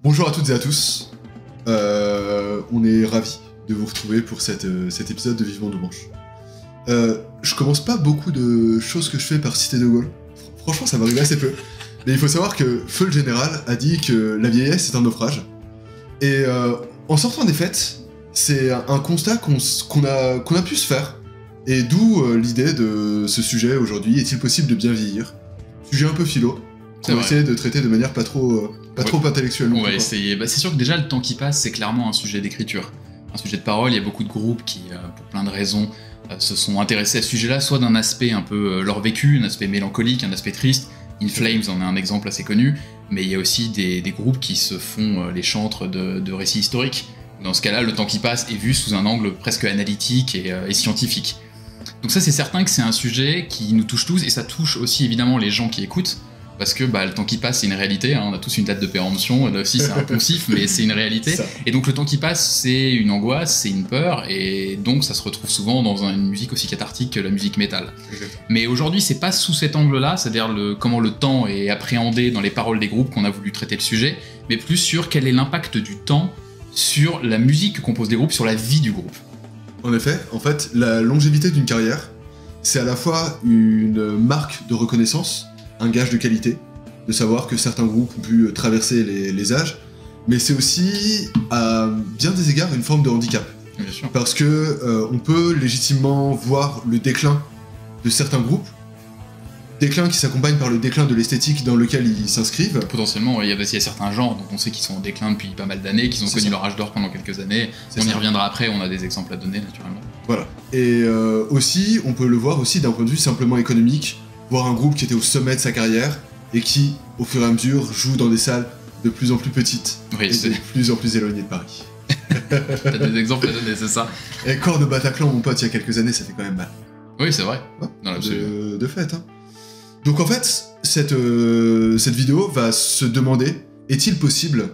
Bonjour à toutes et à tous, on est ravis de vous retrouver pour cet épisode de Vivement Domanche. Je commence pas beaucoup de choses que je fais par citer de Gaulle, franchement ça m'arrive assez peu, mais il faut savoir que Feu le Général a dit que la vieillesse est un naufrage, et en sortant des fêtes, c'est un constat qu'on a pu se faire, et d'où l'idée de ce sujet aujourd'hui, est-il possible de bien vieillir? Sujet un peu philo, qu'on va essayer de traiter de manière pas trop intellectuelle. On va essayer. C'est sûr que déjà le temps qui passe, c'est clairement un sujet d'écriture, un sujet de parole. Il y a beaucoup de groupes qui, pour plein de raisons, se sont intéressés à ce sujet-là, soit d'un aspect un peu leur vécu, un aspect mélancolique, un aspect triste. In Flames en est un exemple assez connu, mais il y a aussi des groupes qui se font les chantres de récits historiques. Dans ce cas-là, le temps qui passe est vu sous un angle presque analytique et scientifique. Donc ça, c'est certain que c'est un sujet qui nous touche tous, et ça touche aussi évidemment les gens qui écoutent, parce que le temps qui passe, c'est une réalité, hein. On a tous une date de péremption, là aussi c'est un poncif, mais c'est une réalité. Et donc le temps qui passe, c'est une angoisse, c'est une peur, et donc ça se retrouve souvent dans une musique aussi cathartique que la musique métal. Mais aujourd'hui, c'est pas sous cet angle-là, c'est-à-dire comment le temps est appréhendé dans les paroles des groupes qu'on a voulu traiter le sujet, mais plus sur quel est l'impact du temps sur la musique que composent les groupes, sur la vie du groupe. En effet, la longévité d'une carrière, c'est à la fois une marque de reconnaissance, un gage de qualité, de savoir que certains groupes ont pu traverser les âges, mais c'est aussi, à bien des égards, une forme de handicap. Bien sûr. Parce que on peut légitimement voir le déclin de certains groupes, déclin qui s'accompagne par le déclin de l'esthétique dans lequel ils s'inscrivent. Potentiellement, il y a certains genres dont on sait qu'ils sont en déclin depuis pas mal d'années, qu'ils ont connu leur âge d'or pendant quelques années. On y reviendra après, on a des exemples à donner naturellement. Voilà. Et aussi, on peut le voir aussi d'un point de vue simplement économique, voir un groupe qui était au sommet de sa carrière et qui, au fur et à mesure, joue dans des salles de plus en plus petites et de plus en plus éloignées de Paris. T'as des exemples à donner, c'est ça? Et Corps de Bataclan, mon pote, il y a quelques années, ça fait quand même mal. Oui, c'est vrai. Ouais, dans l'absolu. De fait, hein. Donc en fait, cette vidéo va se demander, est-il possible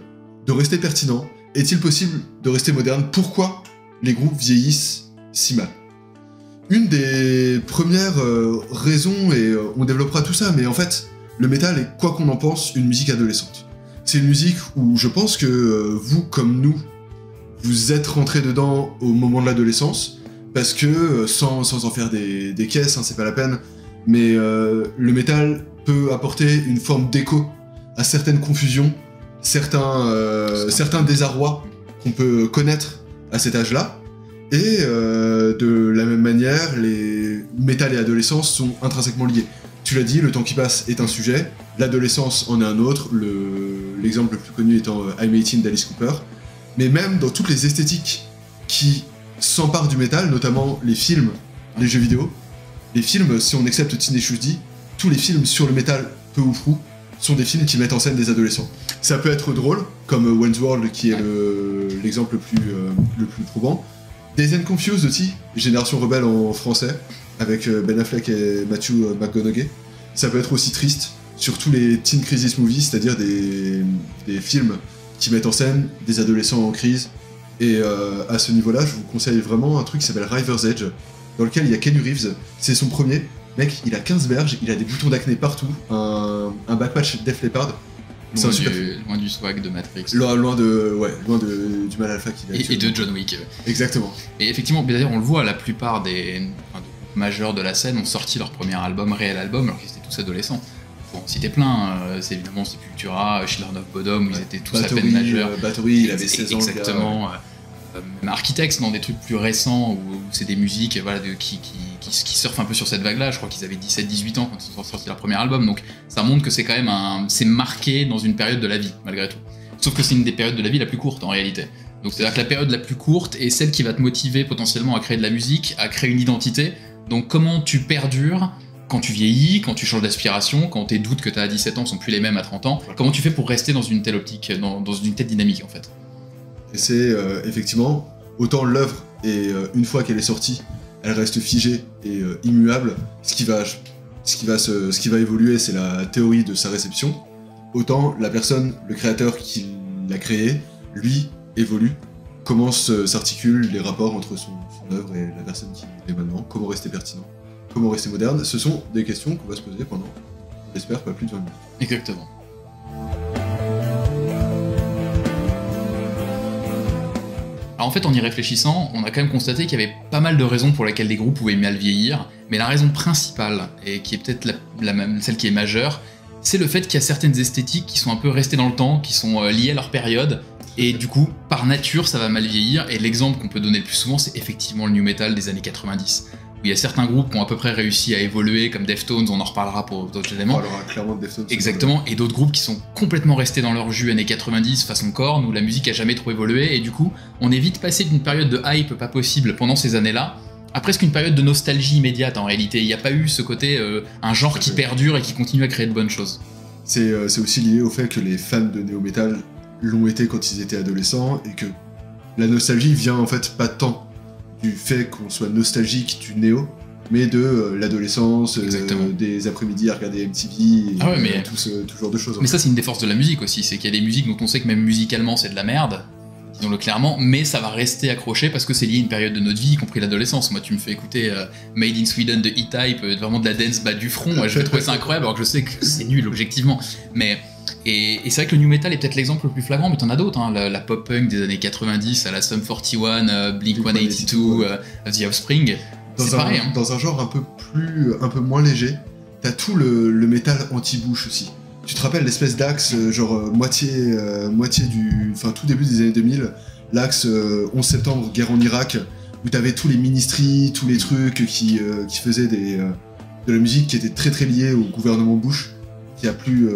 de rester pertinent? Est-il possible de rester moderne? Pourquoi les groupes vieillissent si mal? Une des premières raisons, et on développera tout ça, mais en fait, le métal est, quoi qu'on en pense, une musique adolescente. C'est une musique où je pense que vous, comme nous, vous êtes rentrés dedans au moment de l'adolescence, parce que, sans en faire des caisses, hein, c'est pas la peine, mais le métal peut apporter une forme d'écho à certaines confusions, certains désarrois qu'on peut connaître à cet âge-là. Et de la même manière, les métal et adolescence sont intrinsèquement liés. Tu l'as dit, le temps qui passe est un sujet, l'adolescence en est un autre, l'exemple le plus connu étant I'm 18 d'Alice Cooper. Mais même dans toutes les esthétiques qui s'emparent du métal, notamment les films, les jeux vidéo, les films, si on accepte Teenage D, tous les films sur le métal, peu ou prou, sont des films qui mettent en scène des adolescents. Ça peut être drôle, comme Wayne's World qui est l'exemple le plus probant. Dazed and Confused aussi, Génération Rebelle en français, avec Ben Affleck et Matthew McConaughey. Ça peut être aussi triste, surtout les teen crisis movies, c'est-à-dire des films qui mettent en scène des adolescents en crise. Et à ce niveau-là, je vous conseille vraiment un truc qui s'appelle River's Edge, dans lequel il y a Keanu Reeves. C'est son premier. Mec, il a 15 berges, il a des boutons d'acné partout, un backpatch Def Leppard. Loin du swag de Matrix. Loin du mal alpha qu'il a. Et de John Wick. Exactement. Et effectivement, d'ailleurs, on le voit, la plupart des groupes majeurs de la scène ont sorti leur premier réel album, alors qu'ils étaient tous adolescents. Bon, citer plein, c'est évidemment Sepultura, Children of Bodom, où ils étaient tous à peine majeurs. Bathory, il avait 16 ans. Exactement. Même Architects, dans des trucs plus récents, où c'est des musiques qui surfent un peu sur cette vague-là. Je crois qu'ils avaient 17-18 ans quand ils ont sorti leur premier album, donc ça montre que c'est quand même c'est marqué dans une période de la vie, malgré tout. Sauf que c'est une des périodes de la vie la plus courte, en réalité. Donc c'est-à-dire que la période la plus courte est celle qui va te motiver potentiellement à créer de la musique, à créer une identité. Donc comment tu perdures quand tu vieillis, quand tu changes d'aspiration, quand tes doutes que tu as à 17 ans sont plus les mêmes à 30 ans, comment tu fais pour rester dans une telle optique, dans une telle dynamique, en fait? Et c'est effectivement, autant l'œuvre, et une fois qu'elle est sortie, elle reste figée et immuable, ce qui va évoluer, c'est la théorie de sa réception, autant la personne, le créateur qui l'a créé, lui, évolue, comment s'articulent les rapports entre son œuvre et la personne qui est maintenant, comment rester pertinent, comment rester moderne. Ce sont des questions qu'on va se poser pendant, j'espère, pas plus de 20 minutes. Exactement. En fait, en y réfléchissant, on a quand même constaté qu'il y avait pas mal de raisons pour lesquelles les groupes pouvaient mal vieillir, mais la raison principale, et qui est peut-être celle qui est majeure, c'est le fait qu'il y a certaines esthétiques qui sont un peu restées dans le temps, qui sont liées à leur période, et du coup, par nature, ça va mal vieillir, et l'exemple qu'on peut donner le plus souvent, c'est effectivement le new metal des années 90. Où il y a certains groupes qui ont à peu près réussi à évoluer, comme Deftones, on en reparlera pour d'autres éléments. On parlera clairement de Deftones. Exactement, et d'autres groupes qui sont complètement restés dans leur jus années 90, façon Korn, où la musique a jamais trop évolué, et du coup, on est vite passé d'une période de hype pas possible pendant ces années-là, à presque une période de nostalgie immédiate en réalité. Il n'y a pas eu ce côté, un genre qui perdure et qui continue à créer de bonnes choses. C'est aussi lié au fait que les fans de néo-metal l'ont été quand ils étaient adolescents, et que la nostalgie vient en fait pas tant du fait qu'on soit nostalgique du néo, mais de l'adolescence, des après-midi à regarder MTV, et tout ce genre de choses. Mais ça, c'est une des forces de la musique aussi, c'est qu'il y a des musiques dont on sait que même musicalement c'est de la merde, disons-le clairement, mais ça va rester accroché parce que c'est lié à une période de notre vie, y compris l'adolescence. Moi, tu me fais écouter Made in Sweden de E-Type, vraiment de la dance bas du front, je vais trouver ça incroyable, alors que je sais que c'est nul objectivement. Et c'est vrai que le new metal est peut-être l'exemple le plus flagrant, mais t'en as d'autres, hein. La pop-punk des années 90, à la Sum 41, Blink-182, The Offspring, c'est pareil. Hein. Dans un genre un peu moins léger, t'as tout le métal anti-bouche aussi. Tu te rappelles l'espèce d'axe, genre moitié du... Enfin, tout début des années 2000, l'axe 11 septembre, guerre en Irak, où t'avais tous les ministries, tous les trucs qui faisaient de la musique qui était très très liée au gouvernement Bush, qui a plus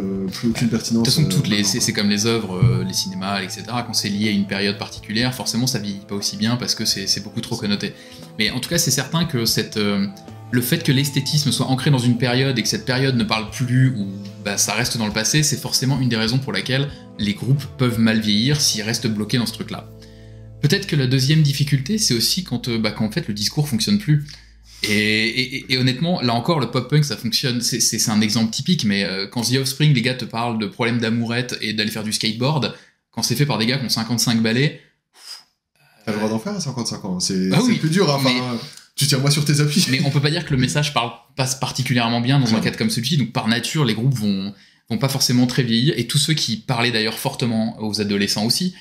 aucune pertinence. De toute façon, c'est comme les œuvres, les cinémas, etc. Quand c'est lié à une période particulière, forcément ça vieillit pas aussi bien parce que c'est beaucoup trop connoté. Mais en tout cas, c'est certain que le fait que l'esthétisme soit ancré dans une période et que cette période ne parle plus ou ça reste dans le passé, c'est forcément une des raisons pour laquelle les groupes peuvent mal vieillir s'ils restent bloqués dans ce truc-là. Peut-être que la deuxième difficulté, c'est aussi quand en fait le discours fonctionne plus. Et honnêtement, là encore, le pop-punk, ça fonctionne, c'est un exemple typique, mais quand The Offspring, les gars te parlent de problèmes d'amourette et d'aller faire du skateboard, quand c'est fait par des gars qui ont 55 balais... T'as le droit d'en faire à 55 ans, c'est plus dur, hein, tu tiens moi sur tes appuis. Mais on peut pas dire que le message passe particulièrement bien dans un cadre comme celui-ci, donc par nature, les groupes vont pas forcément très vieillir, et tous ceux qui parlaient d'ailleurs fortement aux adolescents aussi,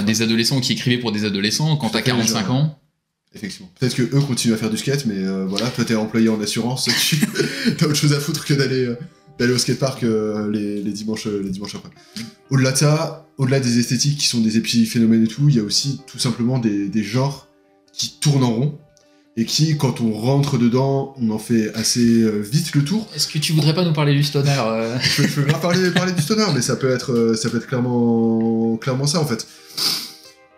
des adolescents qui écrivaient pour des adolescents, quand t'as 45 ans... Effectivement. Peut-être que eux continuent à faire du skate, mais voilà, toi t'es employé en assurance, t'as autre chose à foutre que d'aller au skatepark les dimanches après. Au-delà de ça, au-delà des esthétiques qui sont des épiphénomènes et tout, il y a aussi tout simplement des genres qui tournent en rond, et qui, quand on rentre dedans, on en fait assez vite le tour. Est-ce que tu voudrais pas nous parler du stoner Je veux bien parler du stoner, mais ça peut être clairement ça en fait.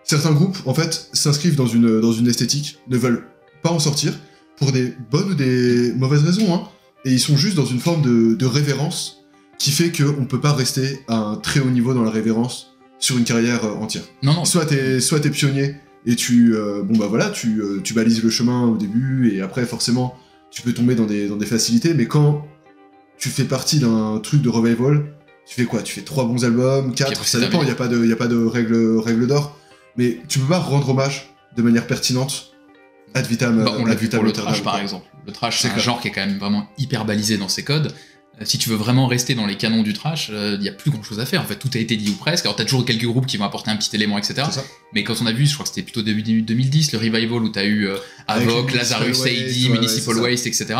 Certains groupes, en fait, s'inscrivent dans une esthétique, ne veulent pas en sortir, pour des bonnes ou des mauvaises raisons, hein. Et ils sont juste dans une forme de révérence qui fait qu'on peut pas rester à un très haut niveau dans la révérence sur une carrière entière. Non. Soit t'es pionnier, et tu balises le chemin au début, et après, forcément, tu peux tomber dans des facilités, mais quand tu fais partie d'un truc de revival, tu fais quoi? Tu fais 3 bons albums, 4, ça dépend, il y a pas de règle d'or. Mais tu peux pas rendre hommage de manière pertinente ad vitam. On l'a vu pour le thrash par exemple. Le thrash, c'est un genre qui est quand même vraiment hyper balisé dans ses codes. Si tu veux vraiment rester dans les canons du thrash, il y a plus grand chose à faire. En fait, tout a été dit ou presque. Alors t'as toujours quelques groupes qui vont apporter un petit élément, etc. Mais quand on a vu, je crois que c'était plutôt début 2010, le revival où t'as eu Avoc, Lazarus AD, Municipal Waste, etc.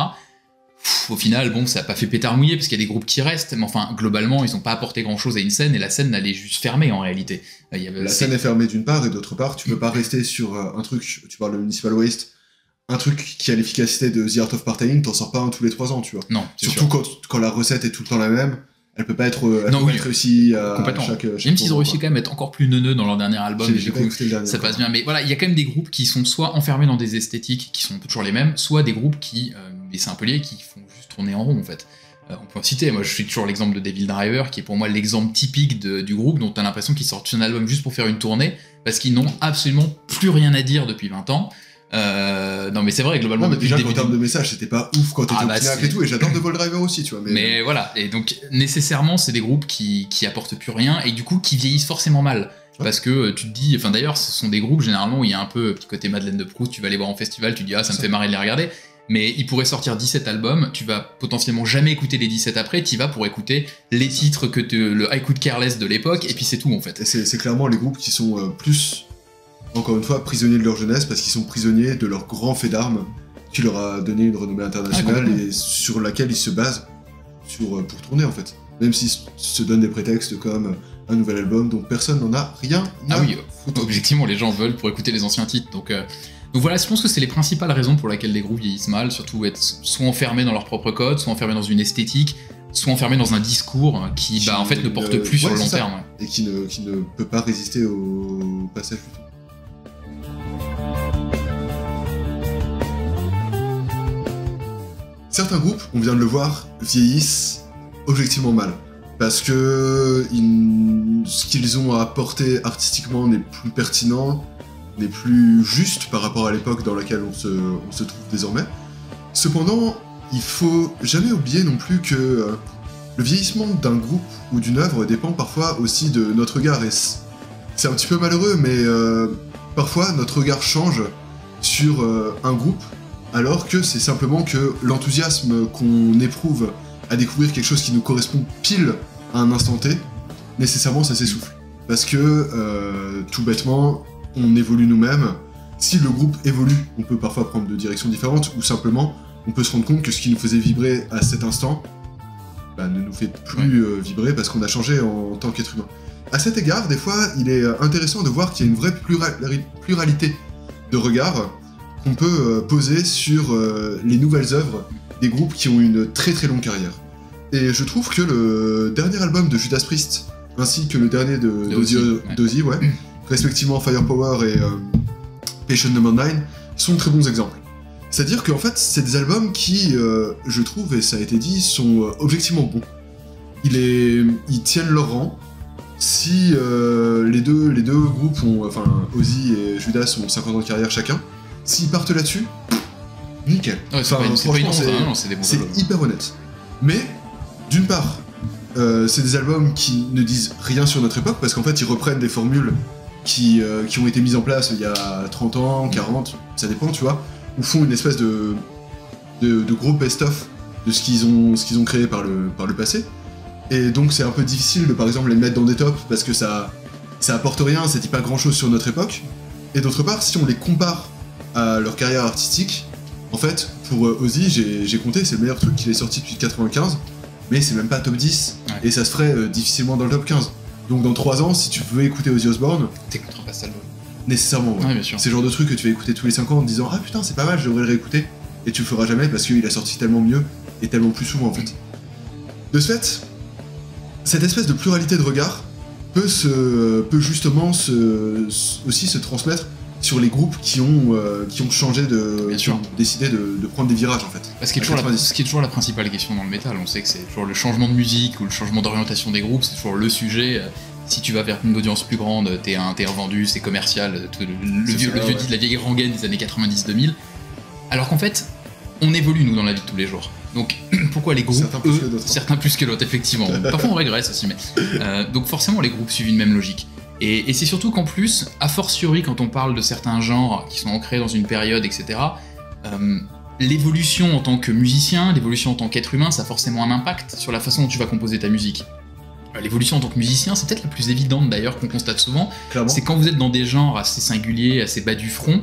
Au final, bon, ça a pas fait pétard mouillé parce qu'il y a des groupes qui restent, mais enfin, globalement, ils ont pas apporté grand chose à une scène et la scène allait juste fermer en réalité. La scène est fermée d'une part, et d'autre part, tu peux pas rester sur un truc, tu parles de Municipal Waste, un truc qui a l'efficacité de The Art of Partying, t'en sors pas un tous les 3 ans, tu vois. Non. Surtout quand la recette est tout le temps la même, elle peut pas être réussie à chaque même s'ils ont réussi quand même à être encore plus neuneux dans leur dernier album, et du coup, ça passe bien. Mais voilà, il y a quand même des groupes qui sont soit enfermés dans des esthétiques qui sont toujours les mêmes, soit des groupes qui, et c'est un peu lié, qui font juste tourner en rond en fait. On peut en citer, moi je suis toujours l'exemple de Devil Driver, qui est pour moi l'exemple typique du groupe dont t'as l'impression qu'ils sortent un album juste pour faire une tournée, parce qu'ils n'ont absolument plus rien à dire depuis 20 ans. Non mais c'est vrai, globalement, non, mais déjà en termes de message c'était pas ouf quand t'étais au Pinacle et tout, et j'adore Devil Driver aussi, tu vois. Mais voilà, et donc nécessairement c'est des groupes qui apportent plus rien, et du coup qui vieillissent forcément mal. Parce que tu te dis, enfin d'ailleurs ce sont des groupes généralement où il y a un peu petit côté Madeleine de Proust, tu vas les voir en festival, tu dis ah ça me fait marrer de les regarder, mais ils pourraient sortir 17 albums, tu vas potentiellement jamais écouter les 17 après, tu vas pour écouter les titres que le I Could Care Less de l'époque, et puis c'est tout en fait. C'est clairement les groupes qui sont plus encore une fois, prisonniers de leur jeunesse, parce qu'ils sont prisonniers de leur grand fait d'armes qui leur a donné une renommée internationale et sur laquelle ils se basent pour tourner en fait. Même s'ils se donnent des prétextes comme un nouvel album dont personne n'en a rien à foutre. Objectivement, les gens veulent pour écouter les anciens titres. Donc voilà, je pense que c'est les principales raisons pour lesquelles les groupes vieillissent mal, surtout être soit enfermés dans leur propre code, soit enfermés dans une esthétique, soit enfermés dans un discours qui en fait ne porte plus sur le long terme. Et qui ne peut pas résister au passage du temps. Certains groupes, on vient de le voir, vieillissent objectivement mal. Parce que ce qu'ils ont à apporter artistiquement n'est plus pertinent, n'est plus juste par rapport à l'époque dans laquelle on se trouve désormais. Cependant, il faut jamais oublier non plus que le vieillissement d'un groupe ou d'une œuvre dépend parfois aussi de notre regard. Et c'est un petit peu malheureux, mais parfois notre regard change sur un groupe, alors que c'est simplement que l'enthousiasme qu'on éprouve à découvrir quelque chose qui nous correspond pile à un instant T, nécessairement ça s'essouffle. Parce que, tout bêtement, on évolue nous-mêmes. Si le groupe évolue, on peut parfois prendre de directions différentes, ou simplement, on peut se rendre compte que ce qui nous faisait vibrer à cet instant ne nous fait plus vibrer parce qu'on a changé en tant qu'être humain. À cet égard, des fois, il est intéressant de voir qu'il y a une vraie pluralité de regards qu'on peut poser sur les nouvelles œuvres des groupes qui ont une très très longue carrière. Et je trouve que le dernier album de Judas Priest, ainsi que le dernier d'Ozzy, respectivement Firepower et Patient Number 9, sont de très bons exemples. C'est-à-dire qu'en fait, c'est des albums qui, je trouve, et ça a été dit, sont objectivement bons. Ils tiennent leur rang. Si les deux groupes Ozzy et Judas ont 50 ans de carrière chacun, s'ils partent là-dessus, nickel. Ouais, c'est hyper honnête. Mais, d'une part, c'est des albums qui ne disent rien sur notre époque, parce qu'en fait, ils reprennent des formules qui ont été mises en place il y a 30 ans, 40, ça dépend, tu vois, ou font une espèce de gros best-of de ce qu'ils ont créé par le passé. Et donc, c'est un peu difficile de, par exemple, les mettre dans des tops, parce que ça apporte rien, ça dit pas grand-chose sur notre époque. Et d'autre part, si on les compare à leur carrière artistique, en fait, pour Ozzy, j'ai compté, c'est le meilleur truc qu'il est sorti depuis 95, mais c'est même pas top 10, et ça se ferait difficilement dans le top 15. Donc dans 3 ans, si tu veux écouter Ozzy Osbourne, t'écouteras pas ça l'album. Nécessairement, ouais. Bien sûr. C'est le genre de truc que tu vas écouter tous les 5 ans en te disant « Ah putain, c'est pas mal, je devrais le réécouter », et tu le feras jamais parce qu'il a sorti tellement mieux, et tellement plus souvent en fait. De ce fait, cette espèce de pluralité de regard peut justement aussi se transmettre sur les groupes qui ont changé qui ont décidé de prendre des virages en fait. Ce qui est toujours la principale question dans le métal, on sait que c'est toujours le changement de musique ou le changement d'orientation des groupes, c'est toujours le sujet. Si tu vas vers une audience plus grande, t'es revendu, c'est commercial, le vieux dit de la vieille rengaine des années 90-2000. Alors qu'en fait, on évolue nous dans la vie de tous les jours. Donc pourquoi les groupes, certains plus que d'autres, effectivement. Parfois on régresse aussi, mais donc forcément les groupes suivent une même logique. Et c'est surtout qu'en plus, a fortiori quand on parle de certains genres qui sont ancrés dans une période, etc., l'évolution en tant que musicien, l'évolution en tant qu'être humain, ça a forcément un impact sur la façon dont tu vas composer ta musique. L'évolution en tant que musicien, c'est peut-être la plus évidente d'ailleurs qu'on constate souvent, c'est quand vous êtes dans des genres assez singuliers, assez bas du front,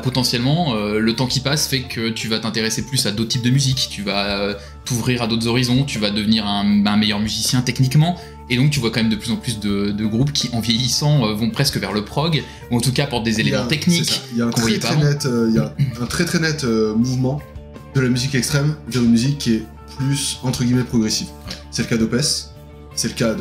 potentiellement, le temps qui passe fait que tu vas t'intéresser plus à d'autres types de musique, tu vas t'ouvrir à d'autres horizons, tu vas devenir un meilleur musicien techniquement, et donc tu vois quand même de plus en plus de groupes qui, en vieillissant, vont presque vers le prog, ou en tout cas apportent des éléments techniques. Il y a un très très net mouvement de la musique extrême vers une musique qui est plus, entre guillemets, progressive. C'est le cas d'Opeth, c'est le cas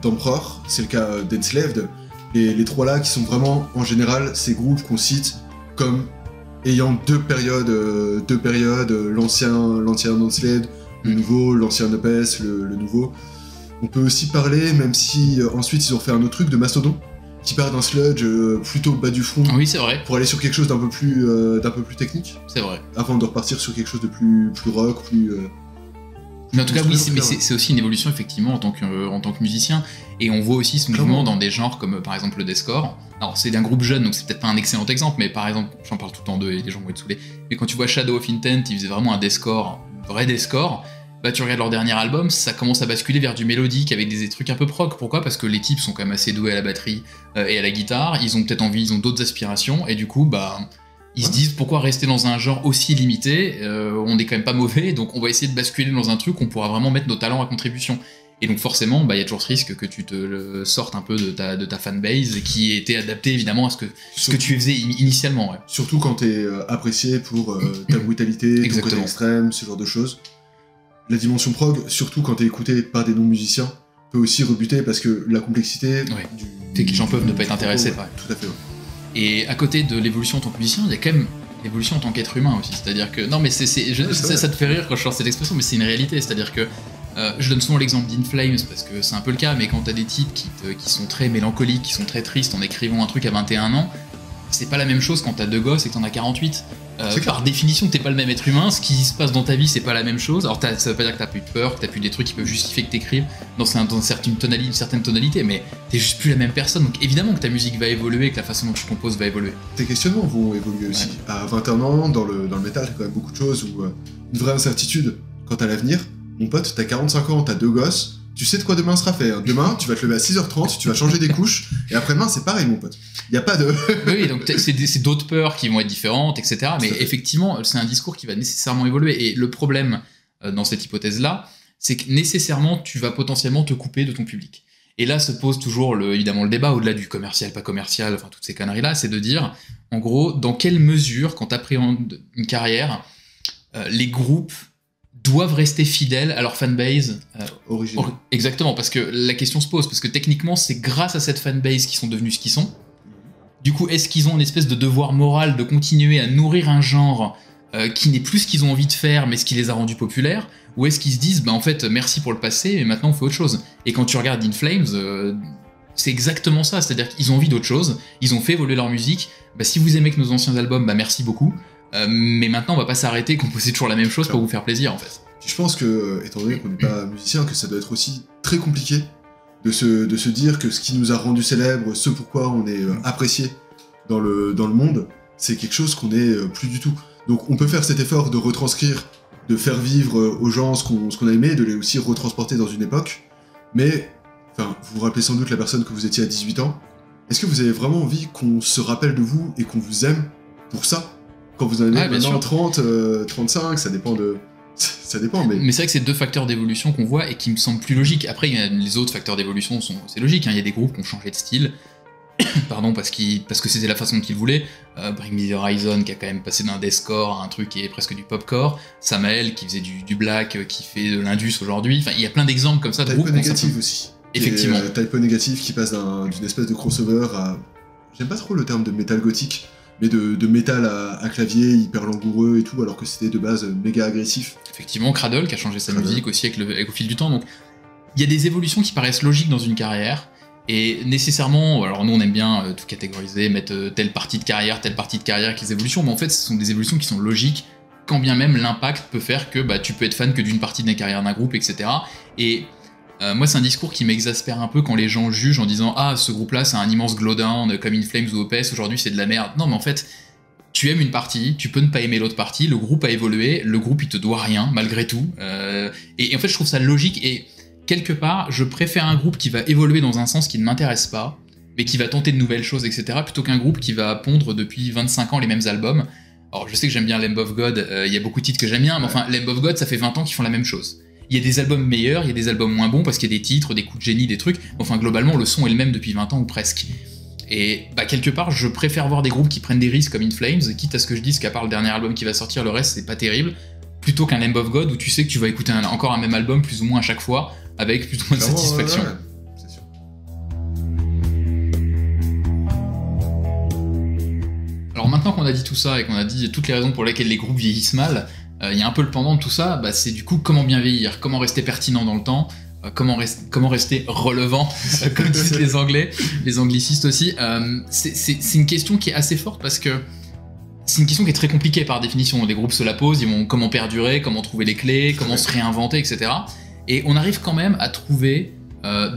d'Emperor, c'est le cas d'Enslaved, et les trois là qui sont vraiment, en général, ces groupes qu'on cite comme ayant deux périodes, l'ancien Enslaved, le nouveau, l'ancien Opeth, le nouveau. On peut aussi parler, même si ensuite ils ont fait un autre truc, de Mastodon, qui part d'un sludge plutôt bas du front. Oui, c'est vrai. Pour aller sur quelque chose d'un peu plus technique. C'est vrai. Avant de repartir sur quelque chose de plus rock, Mais en tout cas, oui, c'est aussi une évolution effectivement en tant que musicien. Et on voit aussi ce mouvement dans des genres comme par exemple le deathcore. Alors c'est d'un groupe jeune, donc c'est peut-être pas un excellent exemple, mais par exemple, j'en parle tout le temps d'eux et les gens vont être saoulés. Mais quand tu vois Shadow of Intent, ils faisaient vraiment un deathcore, vrai deathcore. bah tu regardes leur dernier album, ça commence à basculer vers du mélodique avec des trucs un peu prog. Pourquoi? Parce que les types sont quand même assez doués à la batterie et à la guitare, ils ont peut-être envie, ils ont d'autres aspirations, et du coup, bah, ils se disent pourquoi rester dans un genre aussi limité, on est quand même pas mauvais, donc on va essayer de basculer dans un truc où on pourra vraiment mettre nos talents à contribution. Et donc forcément, bah, y a toujours ce risque que tu te sortes un peu de ta fanbase, qui était adaptée évidemment à ce que tu faisais initialement. Ouais. Surtout quand t'es apprécié pour ta brutalité, ton côté extrême, ce genre de choses. La dimension prog, surtout quand t'es écouté par des non-musiciens, peut aussi rebuter parce que la complexité... Ouais. Fait que les gens peuvent ne pas être intéressés. Ouais, tout à fait. Ouais. Et à côté de l'évolution en tant que musicien, il y a quand même l'évolution en tant qu'être humain aussi. C'est-à-dire que... Non mais ça te fait rire quand je sors cette expression, mais c'est une réalité. C'est-à-dire que je donne souvent l'exemple d'In Flames parce que c'est un peu le cas, mais quand t'as des types qui sont très mélancoliques, qui sont très tristes en écrivant un truc à 21 ans, c'est pas la même chose quand t'as 2 gosses et que t'en as 48. Par définition, t'es pas le même être humain, ce qui se passe dans ta vie, c'est pas la même chose. Alors ça veut pas dire que t'as plus de peur, que t'as plus des trucs qui peuvent justifier que t'écrives dans une certaine tonalité, mais t'es juste plus la même personne. Donc évidemment que ta musique va évoluer, que la façon dont tu composes va évoluer. Tes questionnements vont évoluer aussi. Ouais. À 21 ans, dans le métal, t'as quand même beaucoup de choses où une vraie incertitude quant à l'avenir. Mon pote, t'as 45 ans, t'as 2 gosses, tu sais de quoi demain sera fait. Hein. Demain, tu vas te lever à 6h30, tu vas changer des couches, et après-demain, c'est pareil, mon pote. Y a pas de... Oui, donc c'est d'autres peurs qui vont être différentes, etc. Mais effectivement, c'est un discours qui va nécessairement évoluer. Et le problème dans cette hypothèse-là, c'est que nécessairement, tu vas potentiellement te couper de ton public. Et là se pose toujours évidemment le débat, au-delà du commercial, pas commercial, enfin toutes ces conneries-là, c'est de dire, en gros, dans quelle mesure, quand t'appréhendes une carrière, les groupes doivent rester fidèles à leur fanbase originale. Exactement, parce que la question se pose, parce que techniquement, c'est grâce à cette fanbase qu'ils sont devenus ce qu'ils sont. Du coup, est-ce qu'ils ont une espèce de devoir moral de continuer à nourrir un genre qui n'est plus ce qu'ils ont envie de faire, mais ce qui les a rendus populaires, ou est-ce qu'ils se disent, bah en fait, merci pour le passé, mais maintenant on fait autre chose. Et quand tu regardes In Flames, c'est exactement ça, c'est-à-dire qu'ils ont envie d'autre chose, ils ont fait évoluer leur musique, bah si vous aimez que nos anciens albums, bah merci beaucoup, mais maintenant on va pas s'arrêter, composer toujours la même chose pour vous faire plaisir en fait. Je pense que, étant donné qu'on n'est pas musicien, que ça doit être aussi très compliqué de se dire que ce qui nous a rendu célèbres, ce pourquoi on est apprécié dans le monde, c'est quelque chose qu'on n'est plus du tout. Donc on peut faire cet effort de retranscrire, de faire vivre aux gens ce qu'on a aimé, de les aussi retransporter dans une époque, mais enfin, vous vous rappelez sans doute la personne que vous étiez à 18 ans, est-ce que vous avez vraiment envie qu'on se rappelle de vous et qu'on vous aime pour ça? Quand vous en avez maintenant 30, 35, ça dépend de... Ça dépend, mais... Mais c'est vrai que c'est 2 facteurs d'évolution qu'on voit et qui me semblent plus logiques. Après, il y a les autres facteurs d'évolution, c'est logique, hein. Il y a des groupes qui ont changé de style, pardon, parce que c'était la façon qu'ils voulaient. Bring Me The Horizon, qui a quand même passé d'un deathcore à un truc qui est presque du popcore. Samael, qui faisait du black, qui fait de l'indus aujourd'hui. Enfin, il y a plein d'exemples comme ça de groupes. Type négatif aussi. Effectivement. Type négatif qui passe d'une espèce de crossover à... J'aime pas trop le terme de métal gothique, mais de métal à clavier hyper langoureux et tout, alors que c'était de base méga agressif. Effectivement, Cradle qui a changé sa musique aussi avec au fil du temps, donc il y a des évolutions qui paraissent logiques dans une carrière, et nécessairement, alors nous on aime bien tout catégoriser, mettre telle partie de carrière avec les évolutions, mais en fait ce sont des évolutions qui sont logiques, quand bien même l'impact peut faire que bah, tu peux être fan que d'une partie de la carrière d'un groupe, etc. Et moi c'est un discours qui m'exaspère un peu quand les gens jugent en disant « Ah, ce groupe-là c'est un immense glowdown, comme In Flames ou Opeth, aujourd'hui c'est de la merde ». Non mais en fait, tu aimes une partie, tu peux ne pas aimer l'autre partie, le groupe a évolué, le groupe il te doit rien, malgré tout. Et en fait je trouve ça logique, et quelque part, je préfère un groupe qui va évoluer dans un sens qui ne m'intéresse pas, mais qui va tenter de nouvelles choses, etc., plutôt qu'un groupe qui va pondre depuis 25 ans les mêmes albums. Alors je sais que j'aime bien Lamb of God, il y a beaucoup de titres que j'aime bien, mais enfin Lamb of God ça fait 20 ans qu'ils font la même chose. Il y a des albums meilleurs, il y a des albums moins bons parce qu'il y a des titres, des coups de génie, des trucs. Enfin, globalement, le son est le même depuis 20 ans ou presque. Et bah, quelque part, je préfère voir des groupes qui prennent des risques comme In Flames, quitte à ce que je dise qu'à part le dernier album qui va sortir, le reste c'est pas terrible, plutôt qu'un Lamb of God où tu sais que tu vas écouter encore un même album plus ou moins à chaque fois, avec plus ou moins de satisfaction. Ouais, c'est sûr. Alors maintenant qu'on a dit tout ça et qu'on a dit toutes les raisons pour lesquelles les groupes vieillissent mal, il y a un peu le pendant de tout ça, bah, c'est du coup comment bien vieillir, comment rester pertinent dans le temps, comment rester relevant, comme disent les Anglais, les anglicistes aussi. C'est une question qui est assez forte parce que c'est une question qui est très compliquée par définition. Les groupes se la posent, ils vont comment perdurer, comment trouver les clés, comment se réinventer, etc. Et on arrive quand même à trouver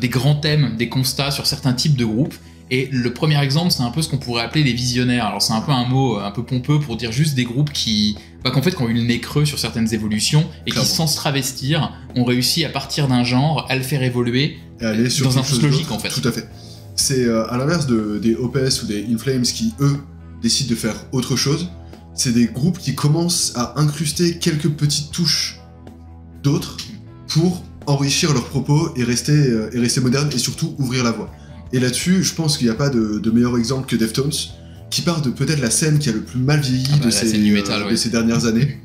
des grands thèmes, des constats sur certains types de groupes. Et le premier exemple, c'est un peu ce qu'on pourrait appeler les visionnaires. Alors c'est un peu un mot un peu pompeux pour dire juste des groupes qui, qu'en fait, qui ont eu le nez creux sur certaines évolutions et Clairement. qui, sans se travestir, ont réussi à partir d'un genre, à le faire évoluer Et aller sur dans un quelque chose sens logique d'autre. en fait. Tout à fait. C'est à l'inverse des OPS ou des In Flames qui, eux, décident de faire autre chose. C'est des groupes qui commencent à incruster quelques petites touches d'autres pour enrichir leurs propos et rester modernes et surtout ouvrir la voie. Et là-dessus, je pense qu'il n'y a pas de meilleur exemple que Deftones, qui part de peut-être la scène qui a le plus mal vieilli la scène nu metal, de ces dernières années,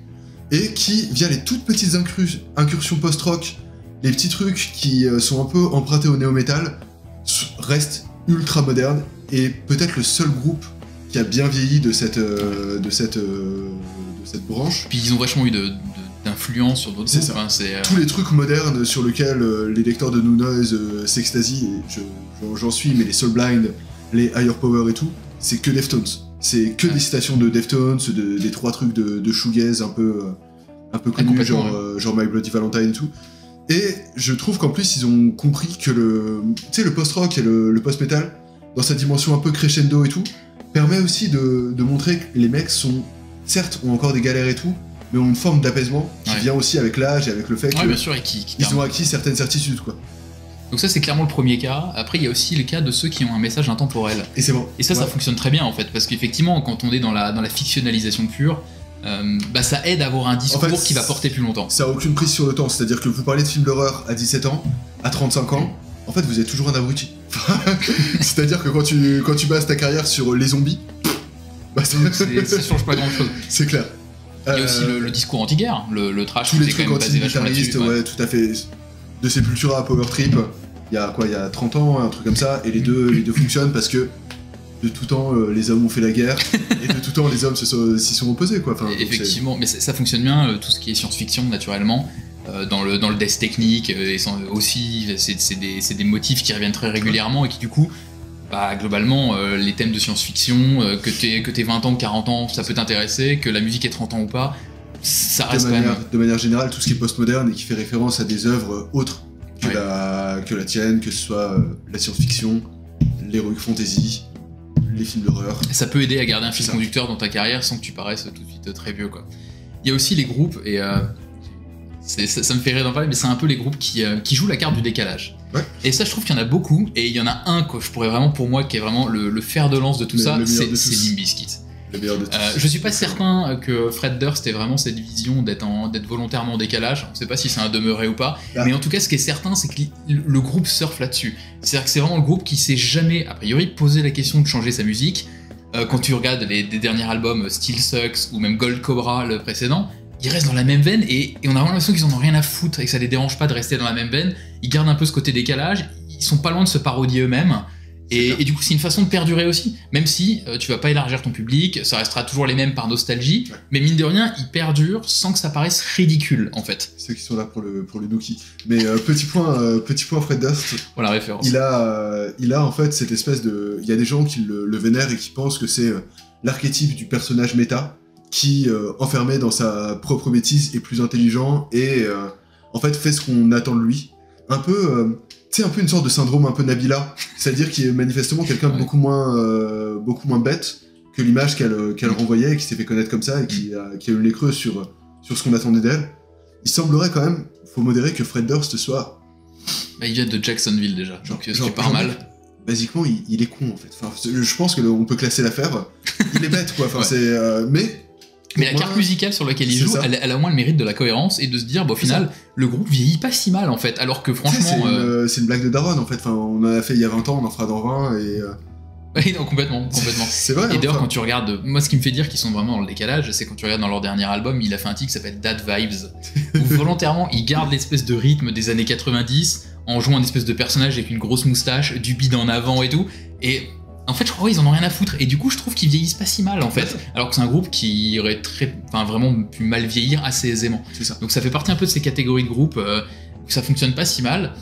et qui, via les toutes petites incursions post-rock, les petits trucs qui sont un peu empruntés au néo-metal, reste ultra moderne et peut-être le seul groupe qui a bien vieilli de cette branche. Puis ils ont vachement eu d'influence sur d'autres C'est groupes. ça. Hein, c'est, Tous les trucs modernes sur lesquels les lecteurs de New Noise s'extasient, et j'en suis, mais les Soul Blind, les Higher Power et tout, c'est que Deftones. C'est que des citations de Deftones, des trois trucs de shoegaze un peu connus, genre My Bloody Valentine et tout. Et je trouve qu'en plus, ils ont compris que le post-rock et le post-metal, dans sa dimension un peu crescendo et tout, permet aussi de montrer que les mecs certes, ont encore des galères et tout, mais ont une forme d'apaisement qui vient aussi avec l'âge et avec le fait bien sûr, et qu'ils ont acquis certaines certitudes, quoi. Donc ça, c'est clairement le premier cas. Après, il y a aussi le cas de ceux qui ont un message intemporel. Et c'est bon. Et ça fonctionne très bien, en fait, parce qu'effectivement, quand on est dans la fictionnalisation pure, ça aide à avoir un discours en fait, qui va porter plus longtemps. Ça a aucune prise sur le temps, c'est-à-dire que vous parlez de films d'horreur à 17 ans, à 35 ans, en fait vous êtes toujours un abruti. C'est-à-dire que quand tu bases ta carrière sur les zombies, ça change pas grand-chose. C'est clair. Il y a aussi le discours anti-guerre, le trash tous qui les était quand trucs même basé vachement antimilitaristes, là-dessus. ouais, tout à fait. De Sepultura à Power Trip, il y a 30 ans, un truc comme ça, et les deux fonctionnent parce que de tout temps, les hommes ont fait la guerre, et de tout temps, les hommes s'y sont opposés, quoi. Enfin, effectivement, mais ça fonctionne bien, tout ce qui est science-fiction, naturellement, dans le death technique, et aussi, c'est des motifs qui reviennent très régulièrement, et qui, du coup, globalement, les thèmes de science-fiction, que t'aies 20 ans ou 40 ans, ça peut t'intéresser, que la musique ait 30 ans ou pas, ça reste quand même... De manière générale, tout ce qui est post-moderne et qui fait référence à des œuvres autres que la tienne, que ce soit la science-fiction, l'heroic fantasy, les films d'horreur. Ça peut aider à garder un fil conducteur dans ta carrière sans que tu paraisses tout de suite très vieux, quoi. Il y a aussi les groupes, et ça me fait rire d'en parler, mais c'est un peu les groupes qui jouent la carte du décalage. Ouais. Et ça, je trouve qu'il y en a beaucoup, et il y en a un que je pourrais vraiment, pour moi, qui est vraiment le fer de lance de tout ça, c'est Limp Bizkit. Je suis pas certain que Fred Durst ait vraiment cette vision d'être volontairement en décalage. On sait pas si c'est un demeuré ou pas, mais en tout cas, ce qui est certain, c'est que le groupe surfe là-dessus. C'est-à-dire que c'est vraiment le groupe qui s'est jamais, a priori, posé la question de changer sa musique. Quand tu regardes les derniers albums Still Sucks ou même Gold Cobra, le précédent, ils restent dans la même veine et on a vraiment l'impression qu'ils en ont rien à foutre et que ça les dérange pas de rester dans la même veine. Ils gardent un peu ce côté décalage, ils sont pas loin de se parodier eux-mêmes. Et du coup, c'est une façon de perdurer aussi. Même si tu vas pas élargir ton public, ça restera toujours les mêmes par nostalgie, mais mine de rien, ils perdurent sans que ça paraisse ridicule, en fait. Ceux qui sont là pour le Nookie. Mais petit point Fred Durst. Pour la référence. Il a en fait cette espèce de... Il y a des gens qui le vénèrent et qui pensent que c'est l'archétype du personnage méta qui, enfermé dans sa propre bêtise, est plus intelligent et en fait fait ce qu'on attend de lui. Un peu... c'est un peu une sorte de syndrome un peu Nabila, c'est-à-dire qu'il est manifestement quelqu'un de beaucoup moins bête que l'image qu'elle renvoyait et qui s'est fait connaître comme ça et qui a eu le nez creux sur ce qu'on attendait d'elle. Il semblerait quand même, faut modérer, que Fred Durst soit... il vient de Jacksonville déjà, donc ce qui part mal. Basiquement, il est con en fait. Enfin, je pense qu'on peut classer l'affaire. Il est bête quoi, enfin, Mais la carte musicale sur laquelle il joue, elle a au moins le mérite de la cohérence et de se dire, au final, le groupe vieillit pas si mal en fait, alors que franchement... C'est une blague de Daron en fait, enfin, on en a fait il y a 20 ans, on en fera dans 20 et... Oui, non, complètement. C'est vrai. Et d'ailleurs, quand tu regardes, moi ce qui me fait dire qu'ils sont vraiment dans le décalage, c'est quand tu regardes dans leur dernier album, il a fait un titre qui s'appelle Dad Vibes, où volontairement il garde l'espèce de rythme des années 90, en jouant un espèce de personnage avec une grosse moustache, du bide en avant et tout, et... En fait, je crois qu'ils en ont rien à foutre, et du coup, je trouve qu'ils vieillissent pas si mal en fait, alors que c'est un groupe qui aurait vraiment pu mal vieillir assez aisément. C'est ça. Donc ça fait partie un peu de ces catégories de groupes où ça fonctionne pas si mal.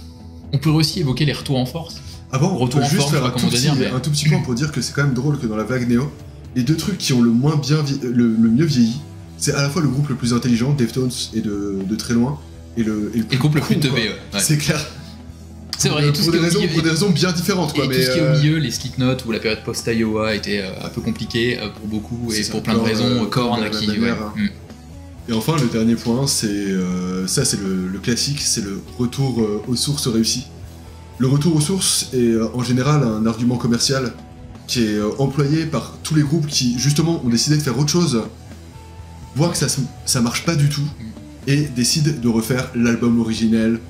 On peut aussi évoquer les retours en force. Avant, retour on en peut juste force, faire un tout petit point pour dire que c'est quand même drôle que dans la vague néo, les deux trucs qui ont le mieux vieilli, c'est à la fois le groupe le plus intelligent, Deftones, et de très loin, et le groupe le plus con, teubé, C'est clair. C'est vrai, et tout ce pour, qui est au milieu, pour des raisons bien différentes. Quoi, et mais, tout ce qui est au milieu, les Slipknot ou la période post-Iowa était un peu compliquée pour beaucoup et pour plein de raisons. Korn qui. Et enfin, le dernier point, c'est ça, c'est le classique, c'est le retour aux sources réussi. Le retour aux sources est en général un argument commercial qui est employé par tous les groupes qui, justement, ont décidé de faire autre chose, voient que ça marche pas du tout, et décident de refaire l'album originel,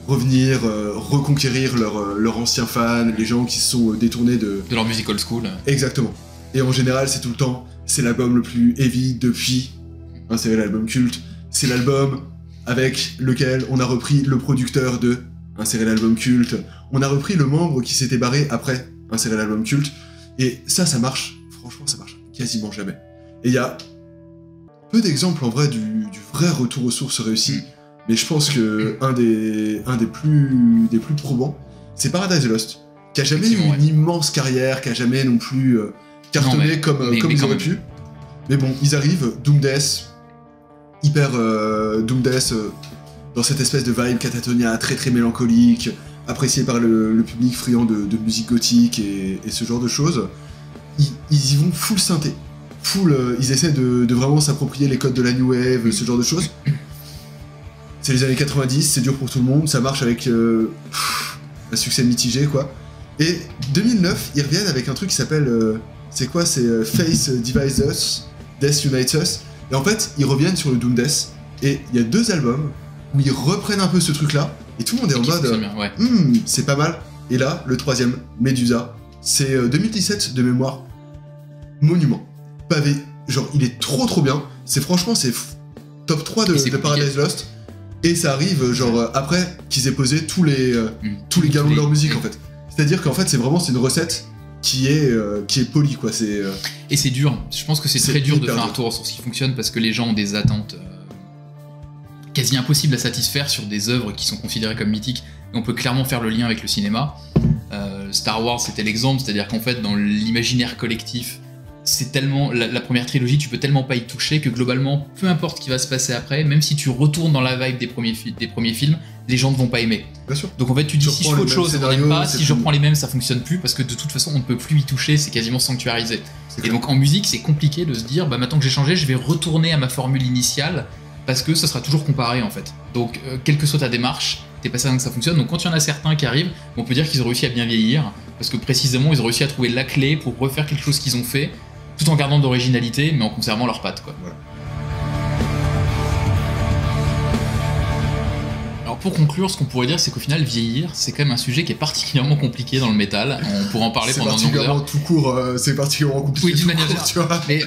revenir, reconquérir leurs anciens fans, les gens qui se sont détournés de leur music old school. Exactement. Et en général, c'est tout le temps, c'est l'album le plus heavy depuis insérer l'album culte, c'est l'album avec lequel on a repris le producteur de insérer l'album culte, on a repris le membre qui s'était barré après insérer l'album culte, et ça marche, franchement ça marche quasiment jamais. Et il y a peu d'exemples en vrai du vrai retour aux sources réussi, mais je pense que un des plus probants, c'est Paradise Lost, qui a jamais eu une immense carrière, qui a jamais non plus cartonné comme ils auraient pu. Mais bon, ils arrivent, Doom Death, hyper Doom Death, dans cette espèce de vibe Catatonia très très mélancolique, apprécié par le public friand de musique gothique et ce genre de choses. Ils y vont full synthé, ils essaient de vraiment s'approprier les codes de la New Wave, ce genre de choses. C'est les années 90, c'est dur pour tout le monde, ça marche avec un succès mitigé quoi. Et 2009, ils reviennent avec un truc qui s'appelle, c'est Face Divides Us, Death Unites Us. Et en fait, ils reviennent sur le Doom Death, et il y a 2 albums où ils reprennent un peu ce truc-là, et tout le monde est en mode c'est pas mal. Et là, le 3ème, Medusa, c'est 2017 de mémoire, monument, pavé, genre il est trop bien, c'est top 3 de Paradise Lost, et ça arrive genre après qu'ils aient posé tous les galons de leur musique en fait. C'est-à-dire qu'en fait c'est une recette qui est polie quoi, et c'est dur, je pense que c'est très dur de faire un retour sur ce qui fonctionne parce que les gens ont des attentes quasi impossibles à satisfaire sur des œuvres qui sont considérées comme mythiques, et on peut clairement faire le lien avec le cinéma. Star Wars c'était l'exemple, c'est-à-dire qu'en fait dans l'imaginaire collectif, c'est tellement la première trilogie, tu peux tellement pas y toucher que globalement, peu importe ce qui va se passer après, même si tu retournes dans la vibe des premiers films, les gens ne vont pas aimer. Bien sûr. Donc en fait, tu dis si je fais autre chose, on n'aime pas, si je reprends les mêmes, ça fonctionne plus, parce que de toute façon, on ne peut plus y toucher, c'est quasiment sanctuarisé. Et donc en musique, c'est compliqué de se dire, bah maintenant que j'ai changé, je vais retourner à ma formule initiale, parce que ça sera toujours comparé en fait. Donc quelle que soit ta démarche, t'es pas certain que ça fonctionne. Donc quand il y en a certains qui arrivent, on peut dire qu'ils ont réussi à bien vieillir, parce que précisément, ils ont réussi à trouver la clé pour refaire quelque chose qu'ils ont fait, tout en gardant de l'originalité, mais en conservant leurs pattes, quoi. Voilà. Alors pour conclure, ce qu'on pourrait dire, c'est qu'au final, vieillir, c'est quand même un sujet qui est particulièrement compliqué dans le métal. On pourrait en parler pendant une heure. C'est particulièrement compliqué. Oui, d'une manière générale. Mais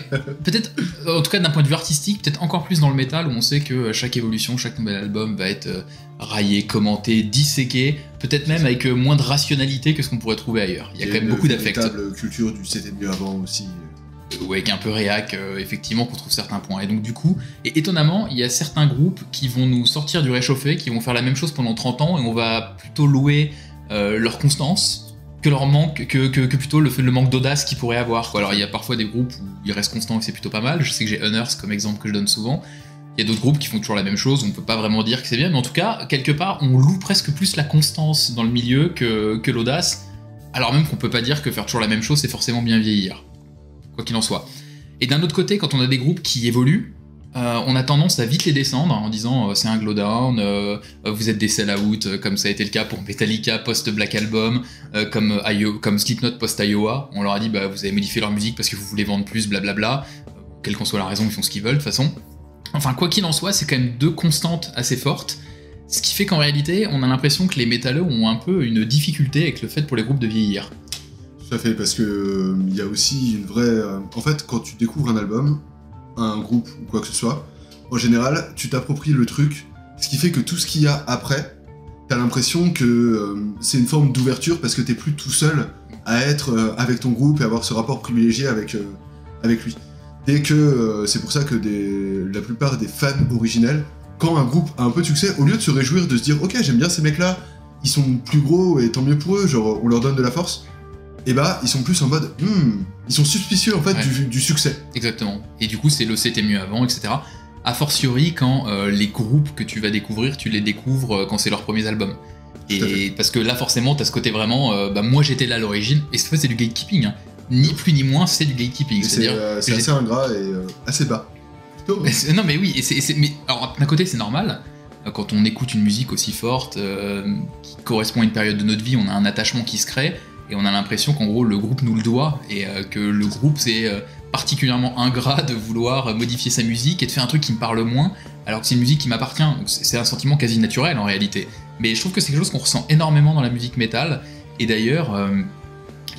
peut-être, en tout cas d'un point de vue artistique, peut-être encore plus dans le métal, où on sait que chaque évolution, chaque nouvel album va être raillé, commenté, disséqué, peut-être même avec moins de rationalité que ce qu'on pourrait trouver ailleurs. Il y a quand même beaucoup d'affect. Il y a une véritable culture du c'était mieux avant aussi. Ouais, avec un peu réac, effectivement, qu'on trouve certains points. Et donc du coup, et étonnamment, il y a certains groupes qui vont nous sortir du réchauffé, qui vont faire la même chose pendant 30 ans, et on va plutôt louer leur constance que leur manque, que plutôt le manque d'audace qu'ils pourraient avoir, quoi. Alors il y a parfois des groupes où ils restent constants et c'est plutôt pas mal. Je sais que j'ai Unearth comme exemple que je donne souvent. Il y a d'autres groupes qui font toujours la même chose, on peut pas vraiment dire que c'est bien, mais en tout cas, quelque part, on loue presque plus la constance dans le milieu que l'audace, alors même qu'on peut pas dire que faire toujours la même chose, c'est forcément bien vieillir. Quoi qu'il en soit. Et d'un autre côté, quand on a des groupes qui évoluent, on a tendance à vite les descendre en disant c'est un glowdown, vous êtes des sell-out, comme ça a été le cas pour Metallica post-Black Album, comme Slipknot post-Iowa. On leur a dit bah, vous avez modifié leur musique parce que vous voulez vendre plus, blablabla. Quelle qu'en soit la raison, ils font ce qu'ils veulent de toute façon. Enfin, quoi qu'il en soit, c'est quand même 2 constantes assez fortes. Ce qui fait qu'en réalité, on a l'impression que les métalleux ont un peu une difficulté avec le fait pour les groupes de vieillir. Tout à fait, parce que il y a aussi une vraie... en fait, quand tu découvres un album, un groupe ou quoi que ce soit, en général, tu t'appropries le truc, ce qui fait que tout ce qu'il y a après, t'as l'impression que c'est une forme d'ouverture parce que t'es plus tout seul à être avec ton groupe et avoir ce rapport privilégié avec lui. Et que c'est pour ça que la plupart des fans originels, quand un groupe a un peu de succès, au lieu de se réjouir, de se dire « Ok, j'aime bien ces mecs-là, ils sont plus gros et tant mieux pour eux, genre on leur donne de la force », et bah ils sont plus en mode ils sont suspicieux en fait du succès. Exactement. Et du coup c'est le c'était mieux avant, etc. A fortiori quand les groupes que tu vas découvrir, tu les découvres quand c'est leurs premiers albums. Et parce que là, forcément, t'as ce côté vraiment, moi j'étais là à l'origine, et c'est du gatekeeping, hein. Ni plus ni moins, c'est du gatekeeping. C'est assez ingrat et assez bas. Plutôt. Non, mais oui, mais alors d'un côté, c'est normal. Quand on écoute une musique aussi forte, qui correspond à une période de notre vie, on a un attachement qui se crée, et on a l'impression qu'en gros, le groupe nous le doit, et que le groupe, c'est particulièrement ingrat de vouloir modifier sa musique et de faire un truc qui me parle moins, alors que c'est une musique qui m'appartient. Donc c'est un sentiment quasi naturel en réalité. Mais je trouve que c'est quelque chose qu'on ressent énormément dans la musique métal, et d'ailleurs,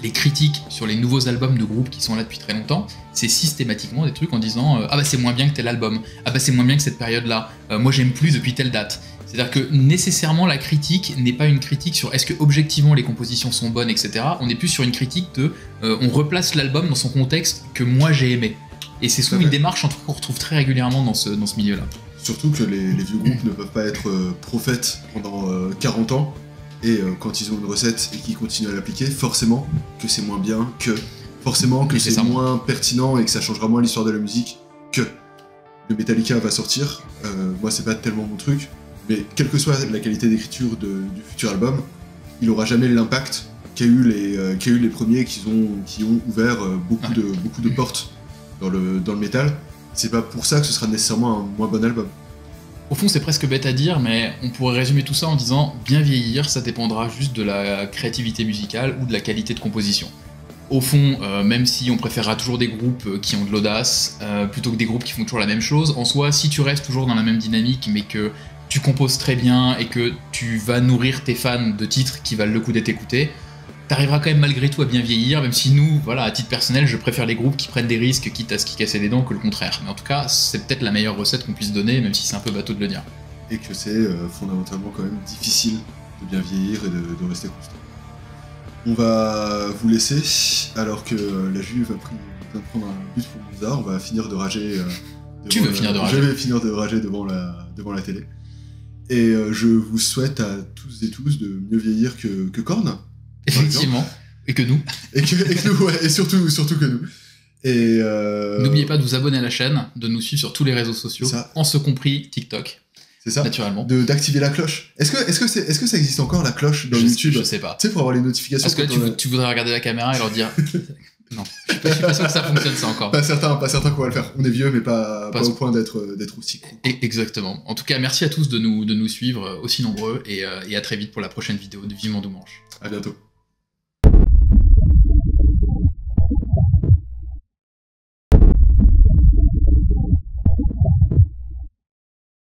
les critiques sur les nouveaux albums de groupes qui sont là depuis très longtemps, c'est systématiquement des trucs en disant ah bah c'est moins bien que tel album, ah bah c'est moins bien que cette période-là, moi j'aime plus depuis telle date. C'est-à-dire que nécessairement la critique n'est pas une critique sur est-ce que objectivement les compositions sont bonnes, etc. On est plus sur une critique de on replace l'album dans son contexte que moi j'ai aimé. Et c'est souvent une démarche en tout cas qu'on retrouve très régulièrement dans ce milieu-là. Surtout que les vieux groupes ne peuvent pas être prophètes pendant 40 ans. Et quand ils ont une recette et qu'ils continuent à l'appliquer, forcément que c'est moins bien, forcément que c'est moins pertinent et que ça changera moins l'histoire de la musique, que le Metallica va sortir. Moi, c'est pas tellement mon truc, mais quelle que soit la qualité d'écriture du futur album, il aura jamais l'impact qu'a eu les premiers qui ont ouvert beaucoup de portes dans le métal. C'est pas pour ça que ce sera nécessairement un moins bon album. Au fond, c'est presque bête à dire, mais on pourrait résumer tout ça en disant bien vieillir, ça dépendra juste de la créativité musicale ou de la qualité de composition. Au fond, même si on préférera toujours des groupes qui ont de l'audace, plutôt que des groupes qui font toujours la même chose, en soi, si tu restes toujours dans la même dynamique, mais que tu composes très bien et que tu vas nourrir tes fans de titres qui valent le coup d'être écoutés, t'arriveras quand même malgré tout à bien vieillir, même si nous, voilà, à titre personnel, je préfère les groupes qui prennent des risques, quitte à se casser les dents, que le contraire. Mais en tout cas, c'est peut-être la meilleure recette qu'on puisse donner, même si c'est un peu bateau de le dire. Et que c'est fondamentalement quand même difficile de bien vieillir et de rester constant. On va vous laisser, alors que la Juve vient de prendre un but pour Mozart, on va finir de rager. Tu veux finir de rager? Je vais finir de rager devant la télé. Et je vous souhaite à tous et tous de mieux vieillir que Korn. Effectivement, et que nous. Et que nous, ouais, et surtout que nous. Et n'oubliez pas de vous abonner à la chaîne, de nous suivre sur tous les réseaux sociaux, en ce compris TikTok. C'est ça. Naturellement. D'activer la cloche. Est-ce que ça existe encore la cloche dans YouTube? Je sais pas. Tu sais, pour avoir les notifications. Parce que tu voudrais regarder la caméra et leur dire. Non, je suis pas sûr que ça fonctionne ça encore. Pas certain qu'on va le faire. On est vieux, mais pas au point d'être aussi con. Exactement. En tout cas, merci à tous de nous suivre aussi nombreux et à très vite pour la prochaine vidéo de Vivement Doux Manche. À bientôt.